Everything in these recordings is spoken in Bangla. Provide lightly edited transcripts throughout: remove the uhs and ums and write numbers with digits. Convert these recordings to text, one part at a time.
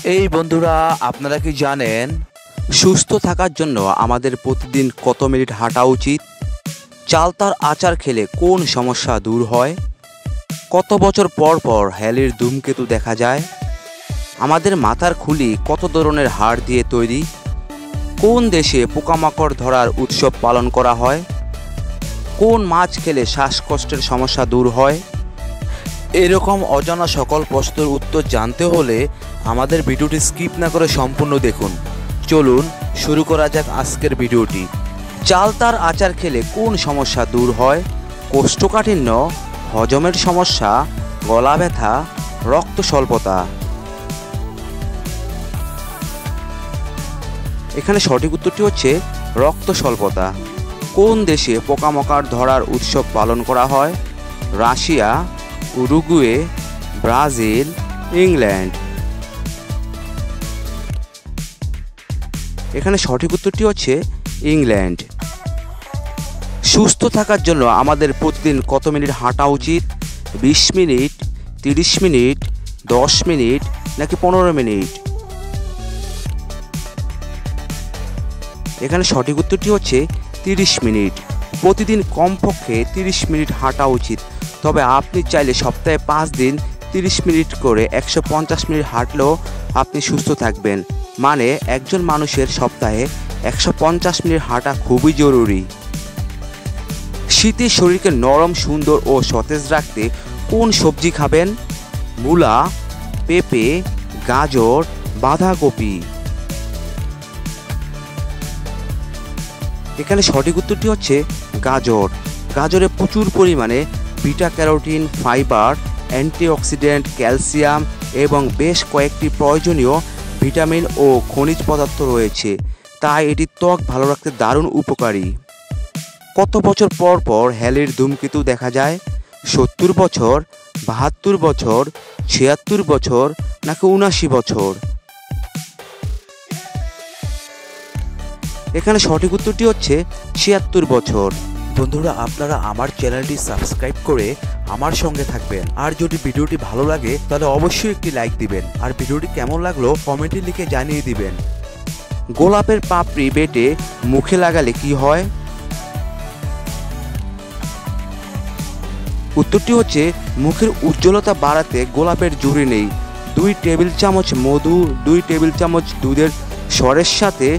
এই বন্ধুরা, আপনারা কি জানেন সুস্থ থাকার জন্য আমাদের প্রতিদিন কত মিনিট হাঁটা উচিত? চালতার আচার খেলে কোন সমস্যা দূর হয়? কত বছর পর পর হ্যালির ধূমকেতু দেখা যায়? আমাদের মাথার খুলি কত ধরনের হাড় দিয়ে তৈরি? কোন দেশে পোকামাকড় ধরার উৎসব পালন করা হয়? কোন মাছ খেলে শ্বাসকষ্টের সমস্যা দূর হয়? এরকম অজানা সকল প্রশ্নের উত্তর জানতে হলে আমাদের ভিডিওটি স্কিপ না করে সম্পূর্ণ দেখুন। চলুন শুরু করা যাক আজকের ভিডিওটি। চালতার আচার খেলে কোন সমস্যা দূর হয়? কোষ্ঠকাঠিন্য, হজমের সমস্যা, গলা ব্যথা, রক্ত স্বল্পতা। এখানে সঠিক উত্তরটি হচ্ছে রক্ত স্বল্পতা। কোন দেশে পোকামাকড় ধরার উৎসব পালন করা হয়? Russia, Uruguay, Brazil, England. এখানে সঠিক উত্তরটি হচ্ছে ইংল্যান্ড। সুস্থ থাকার জন্য আমাদের প্রতিদিন কত মিনিট হাঁটা উচিত? 20 মিনিট, 30 মিনিট, 10 মিনিট নাকি 15 মিনিট? এখানে সঠিক উত্তরটি হচ্ছে 30 মিনিট। প্রতিদিন কমপক্ষে 30 মিনিট হাঁটা উচিত। তবে আপনি চাইলে সপ্তাহে 5 দিন 30 মিনিট করে 150 মিনিট হাঁটলেও আপনি সুস্থ থাকবেন। মানে একজন মানুষের সপ্তাহে 150 মিনিট হাঁটা খুবই জরুরি। শীতে শরীরকে নরম, সুন্দর ও সতেজ রাখতে কোন সবজি খাবেন? মূলা, পেঁপে, গাজর, বাঁধাকপি। এখানে সঠিক উত্তরটি হচ্ছে গাজর। গাজরে প্রচুর পরিমাণে beta carotene, fibre, antioxidant, calcium এবং বেশ কয়েকটি প্রয়োজনীয় ভিটামিন ও খনিজ পদার্থ রয়েছে, তাই এটি ত্বক ভালো রাখতে দারুণ উপকারী। কত বছর পর পর হ্যালির ধূমকেতু দেখা যায়? 70 বছর, 72 বছর, 76 বছর নাকি 79 বছর? এখানে সঠিক উত্তরটি হচ্ছে 76 বছর। বন্ধুরা, আপনারা আমার চ্যানেলটি সাবস্ক্রাইব করে আমার সঙ্গে থাকবেন। আর যদি ভিডিওটি ভালো লাগে তাহলে অবশ্যই একটি লাইক দিবেন। আর ভিডিওটি কেমন লাগলো কমেন্টে লিখে জানিয়ে দিবেন। গোলাপের পাপড়ি বেটে মুখে লাগালে কি হয়? উত্তরটি হচ্ছে মুখের উজ্জ্বলতা বাড়াতে গোলাপের জুড়ি নেই। 2 টেবিল চামচ মধু, 2 টেবিল চামচ দুধের স্বরের সাথে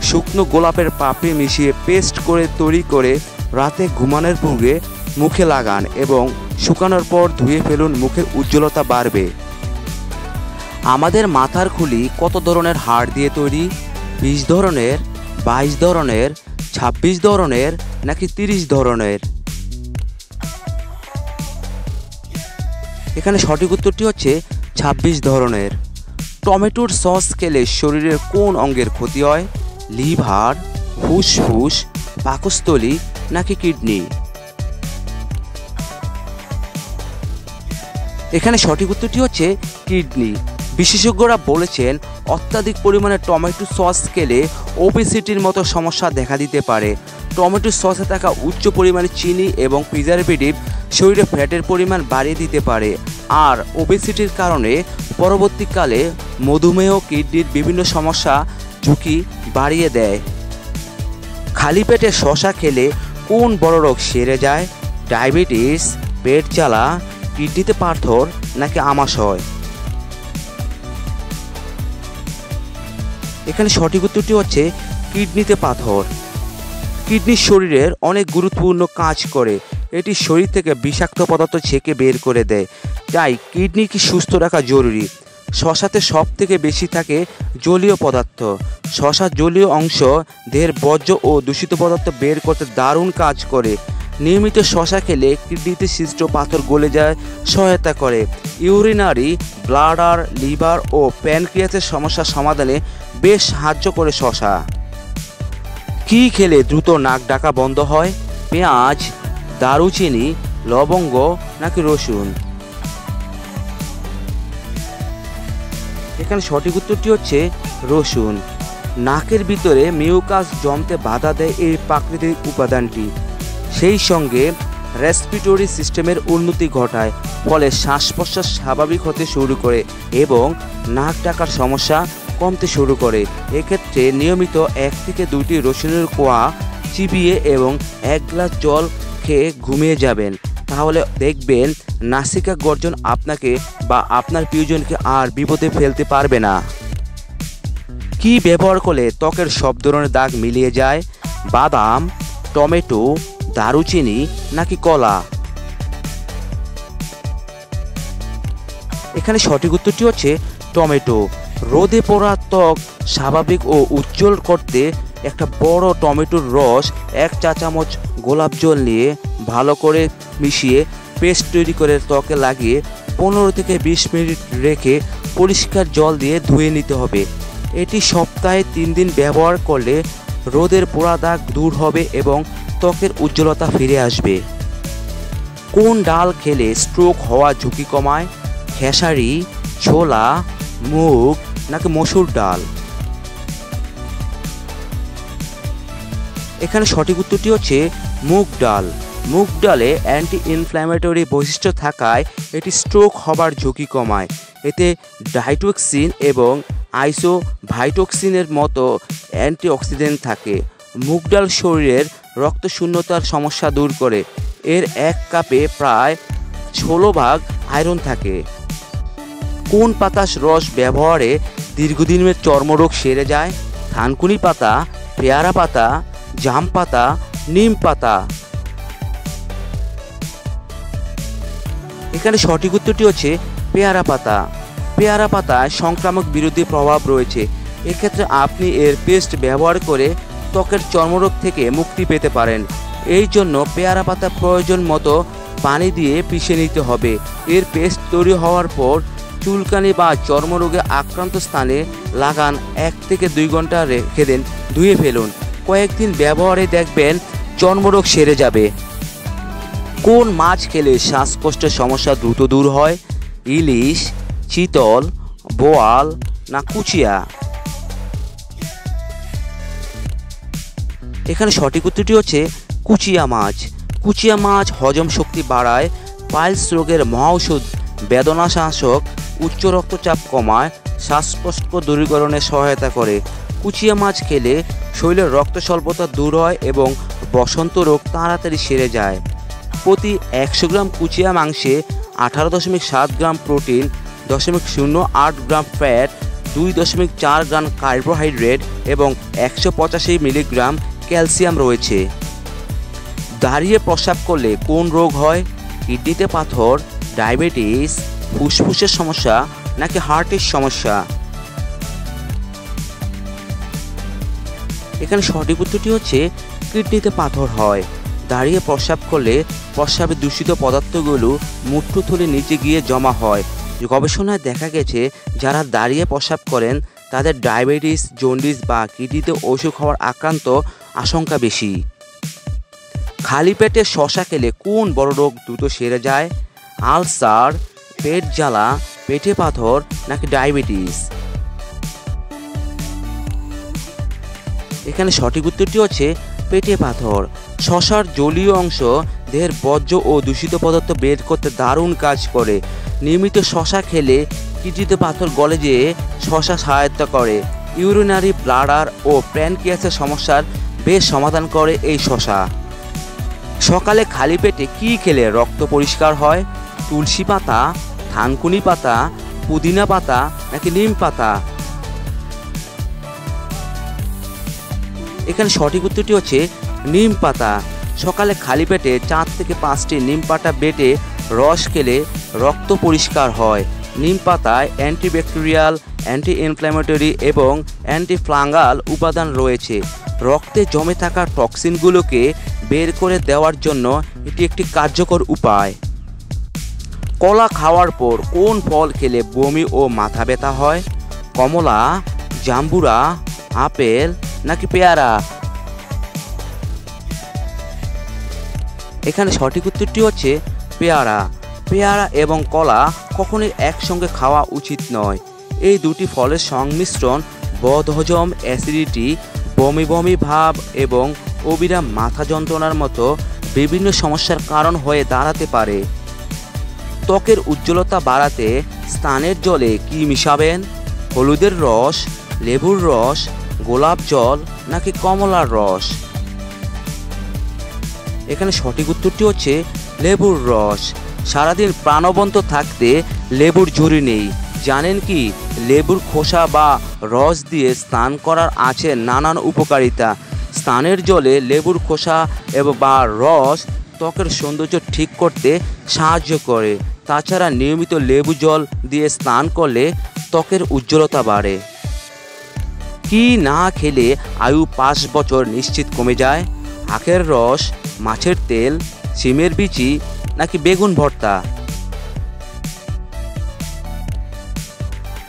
শুকনো গোলাপের পাপড়ি মিশিয়ে পেস্ট করে তৈরি করে রাতে ঘুমানোর পূর্বে মুখে লাগান এবং শুকানোর পর ধুয়ে ফেলুন। মুখের উজ্জ্বলতা বাড়বে। আমাদের মাথার খুলি কত ধরনের হাড় দিয়ে তৈরি? 20 ধরনের, 22 ধরনের, 26 ধরনের নাকি 30 ধরনের? এখানে সঠিক উত্তরটি হচ্ছে 26 ধরনের। টমেটোর সস খেলে শরীরের কোন অঙ্গের ক্ষতি হয়? লিভার, ফুসফুস, পাকস্থলী নাকি কিডনি? এখানে সঠিক উত্তরটি হচ্ছে কিডনি। বিশেষজ্ঞরা বলেছেন অত্যাধিক পরিমাণে টমেটো সস খেলে ওবেসিটির মতো সমস্যা দেখা দিতে পারে। টমেটো সসে থাকা উচ্চ পরিমাণে চিনি এবং প্রিজারভেটিভ শরীরে ফ্যাটের পরিমাণ বাড়িয়ে দিতে পারে। আর ওবেসিটির কারণে পরবর্তীকালে মধুমেহ, কিডনির বিভিন্ন সমস্যা ঝুঁকি বাড়িয়ে দেয়। খালি পেটে শসা খেলে কোন বড় রোগ সেরে যায়? ডায়াবেটিস, পেট জ্বালা, কিডনিতে পাথর নাকি আমাশয়? এখানে সঠিক উত্তরটি হচ্ছে কিডনিতে পাথর। কিডনি শরীরের অনেক গুরুত্বপূর্ণ কাজ করে। এটি শরীর থেকে বিষাক্ত পদার্থ ছেঁকে বের করে দেয়, তাই কিডনিকে সুস্থ রাখা জরুরি। শসাতে সব থেকে বেশি থাকে জলীয় পদার্থ। শসার জলীয় অংশ দেহের বর্জ্য ও দূষিত পদার্থ বের করতে দারুণ কাজ করে। নিয়মিত শসা খেলে কিডনিতে সৃষ্ট পাথর গলে যায় সহায়তা করে। ইউরিনারি ব্লাডার, লিভার ও প্যানক্রিয়াসের সমস্যা সমাধানে বেশ সাহায্য করে শসা। কি খেলে দ্রুত নাক ডাকা বন্ধ হয়? পেঁয়াজ, দারুচিনি, লবঙ্গ নাকি রসুন? এখানে সঠিক উত্তরটি হচ্ছে রসুন। নাকের ভিতরে মিউকাস জমতে বাধা দেয় এই প্রাকৃতিক উপাদানটি। সেই সঙ্গে রেসপিরেটরি সিস্টেমের উন্নতি ঘটায়, ফলে শ্বাস প্রশ্বাস স্বাভাবিক হতে শুরু করে এবং নাক ডাকার সমস্যা কমতে শুরু করে। এক্ষেত্রে নিয়মিত 1 থেকে 2টি রসুনের কোয়া চিবিয়ে এবং 1 গ্লাস জল খেয়ে ঘুমিয়ে যাবেন, তাহলে দেখবেন নাসিকা গর্জন আপনাকে বা আপনার প্রিয়জনকে আর বিপদে ফেলতে পারবে না। কি ব্যবহার করলে ত্বকের সব ধরনের দাগ মিলিয়ে যায়? বাদাম, টমেটো, দারুচিনি নাকি কলা? এখানে সঠিক উত্তরটি হচ্ছে টমেটো। রোদে পোড়া ত্বক স্বাভাবিক ও উজ্জ্বল করতে একটা বড় টমেটোর রস 1 চা চামচ গোলাপ জল নিয়ে ভালো করে মিশিয়ে পেস্ট তৈরি করে ত্বকে লাগিয়ে 15 থেকে 20 মিনিট রেখে পরিষ্কার জল দিয়ে ধুয়ে নিতে হবে। এটি সপ্তাহে 3 দিন ব্যবহার করলে রোদের পোড়া দাগ দূর হবে এবং ত্বকের উজ্জ্বলতা ফিরে আসবে। কোন ডাল খেলে স্ট্রোক হওয়ার ঝুঁকি কমায়? খেসারি, ছোলা, মুগ নাকি মসুর ডাল? এখানে সঠিক উত্তরটি হচ্ছে মুগ ডাল। মুগ ডালে অ্যান্টি ইনফ্ল্যামেটরি বৈশিষ্ট্য থাকায় এটি স্ট্রোক হবার ঝুঁকি কমায়। এতে ডাইটোক্সিন এবং আইসোভাইটোক্সিনের মতো অ্যান্টিঅক্সিডেন্ট থাকে। মুগ ডাল শরীরের রক্তশূন্যতার সমস্যা দূর করে। এর 1 কাপে প্রায় 16 ভাগ আয়রন থাকে। কোন পাতার রস ব্যবহারে দীর্ঘদিনের চর্মরোগ সেরে যায়? থানকুনি পাতা, পেয়ারা পাতা, জাম পাতা, নিম পাতা? এখানে সঠিক উত্তরটি হচ্ছে পেয়ারা পাতা। পেয়ারা পাতায় সংক্রামক বিরোধী প্রভাব রয়েছে। এক্ষেত্রে আপনি এর পেস্ট ব্যবহার করে ত্বকের চর্মরোগ থেকে মুক্তি পেতে পারেন। এই জন্য পেয়ারা পাতা প্রয়োজন মতো পানি দিয়ে পিষে নিতে হবে। এর পেস্ট তৈরি হওয়ার পর চুলকানি বা চর্মরোগে আক্রান্ত স্থানে লাগান। 1 থেকে 2 ঘন্টা রেখে দেন, ধুয়ে ফেলুন। কয়েকদিন ব্যবহারে দেখবেন চর্মরোগ সেরে যাবে। কোন মাছ খেলে শ্বাসকষ্টের সমস্যা দ্রুত দূর হয়? ইলিশ, চিতল, বোয়াল না কুচিয়া? এখানে সঠিক উত্তরটি হচ্ছে কুচিয়া মাছ। কুচিয়া মাছ হজম শক্তি বাড়ায়, পাইলস রোগের মহাঔষধ, বেদনাশাসক, উচ্চ রক্তচাপ কমায়, শ্বাসকষ্ট দূরীকরণে সহায়তা করে। কুচিয়া মাছ খেলে শরীরের রক্ত স্বল্পতা দূর হয় এবং বসন্ত রোগ তাড়াতাড়ি সেরে যায়। প্রতি 100 গ্রাম কুচিয়া মাংসে 18.7 গ্রাম প্রোটিন, 0.08 গ্রাম ফ্যাট, 2.4 গ্রাম কার্বোহাইড্রেট এবং 185 মিলিগ্রাম ক্যালসিয়াম রয়েছে। দাঁড়িয়ে প্রস্রাব করলে কোন রোগ হয়? কিডনিতে পাথর, ডায়াবেটিস, ফুসফুসের সমস্যা নাকি হার্টের সমস্যা? এখানে সঠিক উত্তরটি হচ্ছে কিডনিতে পাথর হয়। দাঁড়িয়ে প্রস্রাব করলে প্রস্রাবের দূষিত পদার্থগুলো মূত্রথলির নিচে গিয়ে জমা হয়। গবেষণায় দেখা গেছে যারা দাঁড়িয়ে প্রস্রাব করেন তাদের ডায়াবেটিস, জন্ডিস বা কিডনিতে অসুখ হওয়ার আক্রান্ত আশঙ্কা বেশি। খালি পেটে শসা খেলে কোন বড় রোগ দ্রুত সেরে যায়? আলসার, পেট জ্বালা, পেটে পাথর নাকি ডায়াবেটিস? এখানে সঠিক উত্তরটি হচ্ছে পেটে পাথর। শসার জলীয় অংশ দেহের বর্জ্য ও দূষিত পদার্থ বের করতে দারুণ কাজ করে। নিয়মিত শসা খেলে কিডনিতে পাথর গলে যেয়ে শসা সহায়তা করে। ইউরিনারি ব্লাডার ও প্যানক্রিয়াসের সমস্যার বেশ সমাধান করে এই শসা। সকালে খালি পেটে কি খেলে রক্ত পরিষ্কার হয়? তুলসী পাতা, থানকুনি পাতা, পুদিনা পাতা নাকি নিম পাতা? এখানে সঠিক উত্তরটি হচ্ছে নিম পাতা। সকালে খালি পেটে 4 থেকে 5টি নিম পাতা বেটে রস খেলে রক্ত পরিষ্কার হয়। নিম পাতায় অ্যান্টিব্যাকটেরিয়াল, অ্যান্টি ইনফ্ল্যামেটরি এবং অ্যান্টি ফাঙ্গাল উপাদান রয়েছে। রক্তে জমে থাকা টক্সিনগুলোকে বের করে দেওয়ার জন্য এটি একটি কার্যকর উপায়। কলা খাওয়ার পর কোন ফল খেলে বমি ও মাথা ব্যথা হয়? কমলা, জাম্বুরা, আপেল নাকি পেয়ারা? এখানে সঠিক উত্তরটি হচ্ছে পেয়ারা। পেয়ারা এবং কলা কখনোই একসঙ্গে খাওয়া উচিত নয়। এই দুটি ফলের সংমিশ্রণ বদহজম, অ্যাসিডিটি, বমি বমি ভাব এবং অবিরাম মাথা যন্ত্রণার মতো বিভিন্ন সমস্যার কারণ হয়ে দাঁড়াতে পারে। ত্বকের উজ্জ্বলতা বাড়াতে স্নানের জলে কি মিশাবেন? হলুদের রস, লেবুর রস, গোলাপ জল নাকি কমলার রস? এখানে সঠিক উত্তরটি হচ্ছে লেবুর রস। সারাদিন প্রাণবন্ত থাকতে লেবুর ঝুরি নেই। জানেন কি লেবুর খোসা বা রস দিয়ে স্নান করার আছে নানান উপকারিতা। স্নানের জলে লেবুর খোসা বা রস ত্বকের সৌন্দর্য ঠিক করতে সাহায্য করে। তাছাড়া নিয়মিত লেবু জল দিয়ে স্নান করলে ত্বকের উজ্জ্বলতা বাড়ে। কি না খেলে আয়ু 5 বছর নিশ্চিত কমে যায়? আখের রস, মাছের তেল, শিমের বিচি নাকি বেগুন ভর্তা?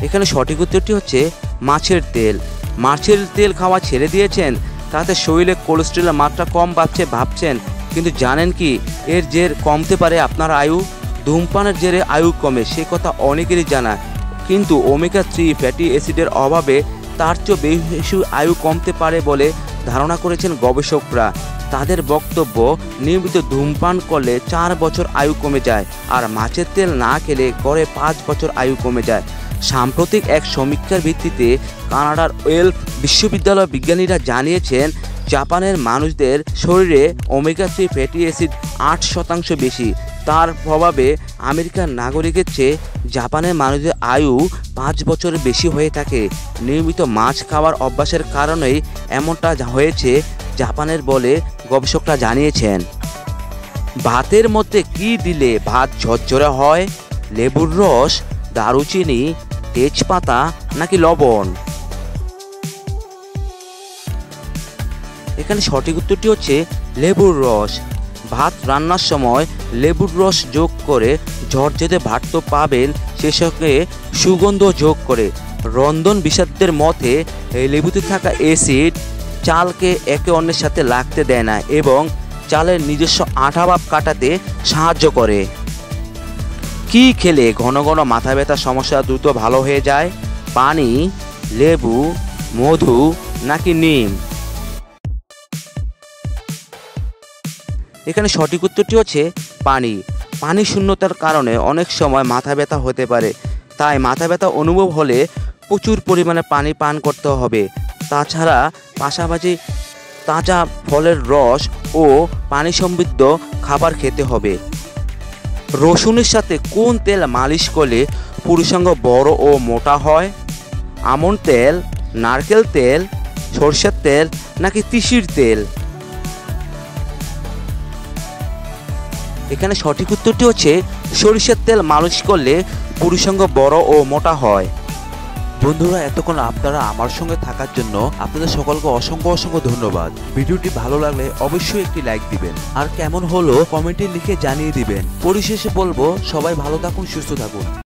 এখানে সঠিক উত্তরটি হচ্ছে মাছের তেল। মাছের তেল খাওয়া ছেড়ে দিয়েছেন, তাতে শরীরে কোলেস্টেরলের মাত্রা কম ভাবছেন, কিন্তু জানেন কি এর জের কমতে পারে আপনার আয়ু? ধূমপানের জেরে আয়ু কমে, সে কথা অনেকেরই জানা, কিন্তু ওমেগা 3 ফ্যাটি অ্যাসিডের অভাবে তার চেয়ে বেশি আয়ু কমতে পারে বলে ধারণা করেছেন গবেষকরা। তাদের বক্তব্য, নিয়মিত ধূমপান করলে 4 বছর আয়ু কমে যায়, আর মাছের তেল না খেলে গড়ে 5 বছর আয়ু কমে যায়। সাম্প্রতিক এক সমীক্ষার ভিত্তিতে কানাডার ওয়েলফ বিশ্ববিদ্যালয়ের বিজ্ঞানীরা জানিয়েছেন জাপানের মানুষদের শরীরে ওমেগা 3 ফ্যাটি অ্যাসিড 8% বেশি। তার প্রভাবে আমেরিকার নাগরিকের চেয়ে জাপানের মানুষদের আয়ু 5 বছরের বেশি হয়ে থাকে। নিয়মিত মাছ খাওয়ার অভ্যাসের কারণেই এমনটা হয়েছে জাপানের বলে গবেষকরা জানিয়েছেন। ভাতের মধ্যে কি দিলে ভাত ঝরঝরে হয়? লেবুর রস, দারুচিনি, তেজপাতা নাকি লবণ? এখানে সঠিক উত্তরটি হচ্ছে লেবুর রস। ভাত রান্নার সময় লেবুর রস যোগ করে ঝরঝরে ভাত তো পাবেন, সে সঙ্গে সুগন্ধ যোগ করে। রন্ধন বিশেষজ্ঞদের মতে এই লেবুতে থাকা অ্যাসিড চালকে একে অন্যের সাথে লাগতে দেয় না এবং চালের নিজস্ব আঠাভাব কাটাতে সাহায্য করে। কি খেলে ঘন ঘন মাথা ব্যথার সমস্যা দ্রুত ভালো হয়ে যায়? পানি, লেবু, মধু নাকি নিম? এখানে সঠিক উত্তরটি হচ্ছে পানি। পানি শূন্যতার কারণে অনেক সময় মাথা ব্যথা হতে পারে, তাই মাথা ব্যথা অনুভব হলে প্রচুর পরিমাণে পানি পান করতে হবে। তাছাড়া পাশাপাশি তাজা ফলের রস ও পানি সমৃদ্ধ খাবার খেতে হবে। রসুনের সাথে কোন তেল মালিশ করলে পুরুষাঙ্গ বড় ও মোটা হয়? আমন্ড তেল, নারকেল তেল, সরষের তেল নাকি তিসির তেল? এখানে সঠিক উত্তরটি হচ্ছে সরিষার তেল মালিশ করলে পুরুষাঙ্গ বড় ও মোটা হয়। বন্ধুরা, এতক্ষণ আপনারা আমার সঙ্গে থাকার জন্য আপনাদের সকলকে অসংখ্য ধন্যবাদ। ভিডিওটি ভালো লাগলে অবশ্যই একটি লাইক দিবেন, আর কেমন হলো কমেন্টে লিখে জানিয়ে দিবেন। পরিশেষে বলবো, সবাই ভালো থাকুন, সুস্থ থাকুন।